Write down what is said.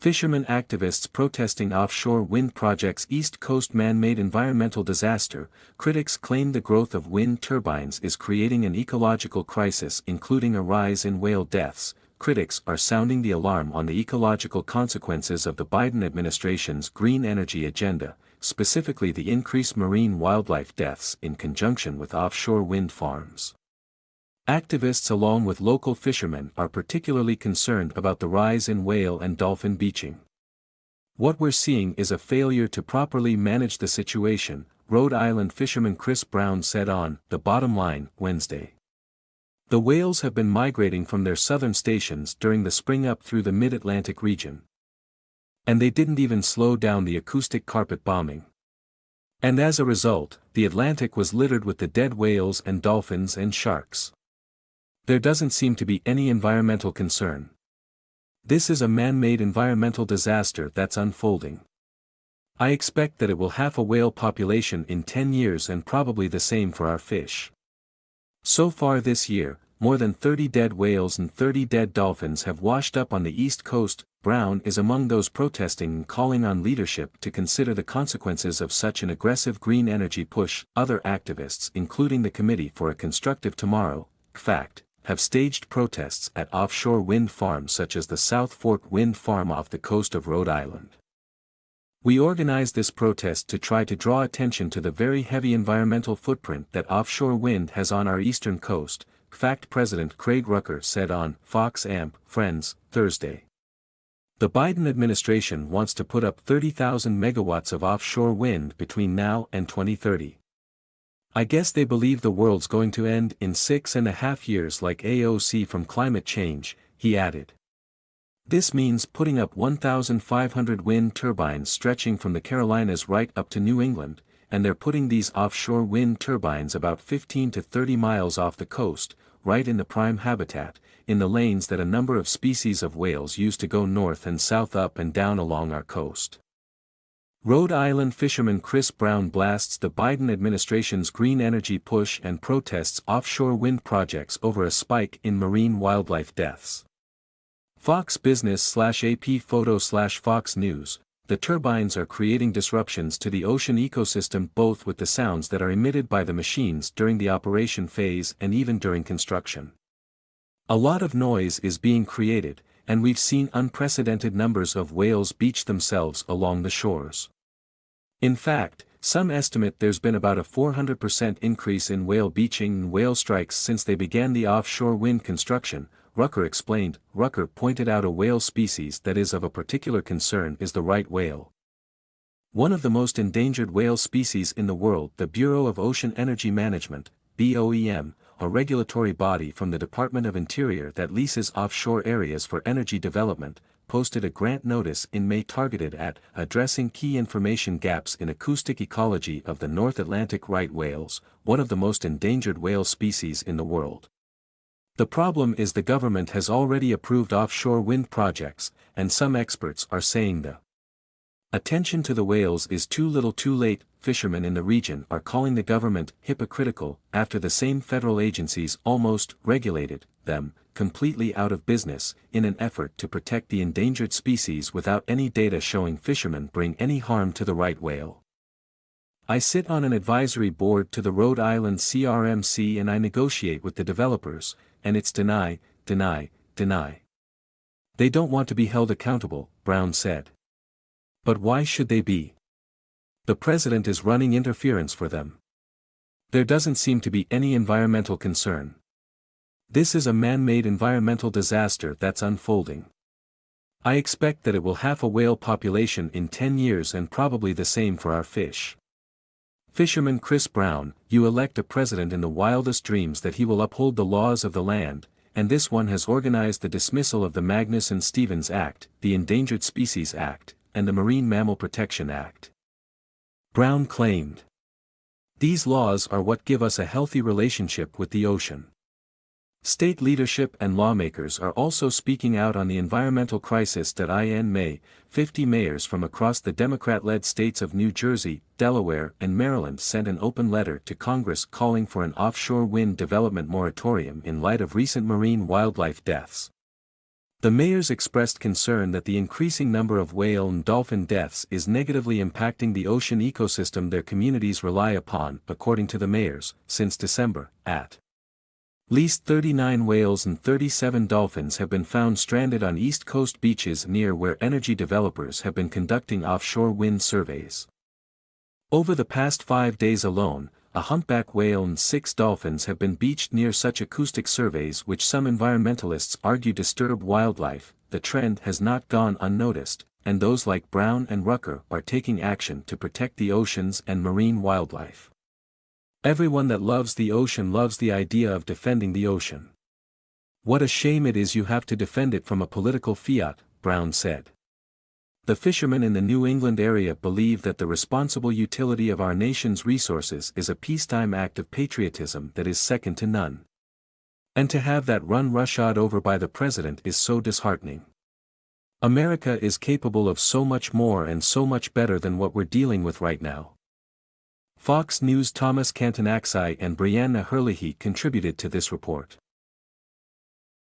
Fishermen activists protesting offshore wind project's East Coast man-made environmental disaster. Critics claim the growth of wind turbines is creating an ecological crisis, including a rise in whale deaths. Critics are sounding the alarm on the ecological consequences of the Biden administration's green energy agenda, specifically the increased marine wildlife deaths in conjunction with offshore wind farms. Activists along with local fishermen are particularly concerned about the rise in whale and dolphin beaching. What we're seeing is a failure to properly manage the situation, Rhode Island fisherman Chris Brown said on The Bottom Line Wednesday. The whales have been migrating from their southern stations during the spring up through the mid-Atlantic region. And they didn't even slow down the acoustic carpet bombing. And as a result, the Atlantic was littered with the dead whales and dolphins and sharks. There doesn't seem to be any environmental concern. This is a man-made environmental disaster that's unfolding. I expect that it will halve a whale population in 10 years and probably the same for our fish. So far this year, more than 30 dead whales and 30 dead dolphins have washed up on the East Coast. Brown is among those protesting and calling on leadership to consider the consequences of such an aggressive green energy push. Other activists, including the Committee for a Constructive Tomorrow, CFACT, have staged protests at offshore wind farms such as the South Fork Wind Farm off the coast of Rhode Island. We organized this protest to try to draw attention to the very heavy environmental footprint that offshore wind has on our eastern coast, CFACT President Craig Rucker said on Fox Amp Friends, Thursday. The Biden administration wants to put up 30,000 megawatts of offshore wind between now and 2030. I guess they believe the world's going to end in 6.5 years like AOC from climate change, he added. This means putting up 1,500 wind turbines stretching from the Carolinas right up to New England, and they're putting these offshore wind turbines about 15 to 30 miles off the coast, right in the prime habitat, in the lanes that a number of species of whales use to go north and south up and down along our coast. Rhode Island fisherman Chris Brown blasts the Biden administration's green energy push and protests offshore wind projects over a spike in marine wildlife deaths. Fox Business/AP Photo/Fox News, the turbines are creating disruptions to the ocean ecosystem both with the sounds that are emitted by the machines during the operation phase and even during construction. A lot of noise is being created, and we've seen unprecedented numbers of whales beach themselves along the shores. In fact, some estimate there's been about a 400% increase in whale beaching and whale strikes since they began the offshore wind construction, Rucker explained. Rucker pointed out a whale species that is of a particular concern is the right whale. One of the most endangered whale species in the world. The Bureau of Ocean Energy Management, BOEM, a regulatory body from the Department of Interior that leases offshore areas for energy development, posted a grant notice in May targeted at addressing key information gaps in acoustic ecology of the North Atlantic right whales, one of the most endangered whale species in the world. The problem is the government has already approved offshore wind projects, and some experts are saying the attention to the whales is too little too late. Fishermen in the region are calling the government hypocritical after the same federal agencies almost regulated them completely out of business in an effort to protect the endangered species without any data showing fishermen bring any harm to the right whale. I sit on an advisory board to the Rhode Island CRMC and I negotiate with the developers, and it's deny. They don't want to be held accountable, Brown said. But why should they be? The president is running interference for them. There doesn't seem to be any environmental concern. This is a man-made environmental disaster that's unfolding. I expect that it will halve a whale population in 10 years and probably the same for our fish. Fisherman Chris Brown, you elect a president in the wildest dreams that he will uphold the laws of the land, and this one has organized the dismissal of the Magnuson-Stevens Act, the Endangered Species Act, and the Marine Mammal Protection Act. Brown claimed. These laws are what give us a healthy relationship with the ocean. State leadership and lawmakers are also speaking out on the environmental crisis. In May, 50 mayors from across the Democrat-led states of New Jersey, Delaware, and Maryland sent an open letter to Congress calling for an offshore wind development moratorium in light of recent marine wildlife deaths. The mayors expressed concern that the increasing number of whale and dolphin deaths is negatively impacting the ocean ecosystem their communities rely upon. According to the mayors, since December, at least 39 whales and 37 dolphins have been found stranded on East Coast beaches near where energy developers have been conducting offshore wind surveys. Over the past 5 days alone, a humpback whale and 6 dolphins have been beached near such acoustic surveys, which some environmentalists argue disturb wildlife. The trend has not gone unnoticed, and those like Brown and Rucker are taking action to protect the oceans and marine wildlife. Everyone that loves the ocean loves the idea of defending the ocean. What a shame it is you have to defend it from a political fiat, Brown said. The fishermen in the New England area believe that the responsible utility of our nation's resources is a peacetime act of patriotism that is second to none. And to have that run roughshod over by the president is so disheartening. America is capable of so much more and so much better than what we're dealing with right now. Fox News' Thomas Cantanaxi and Brianna Herlihy contributed to this report.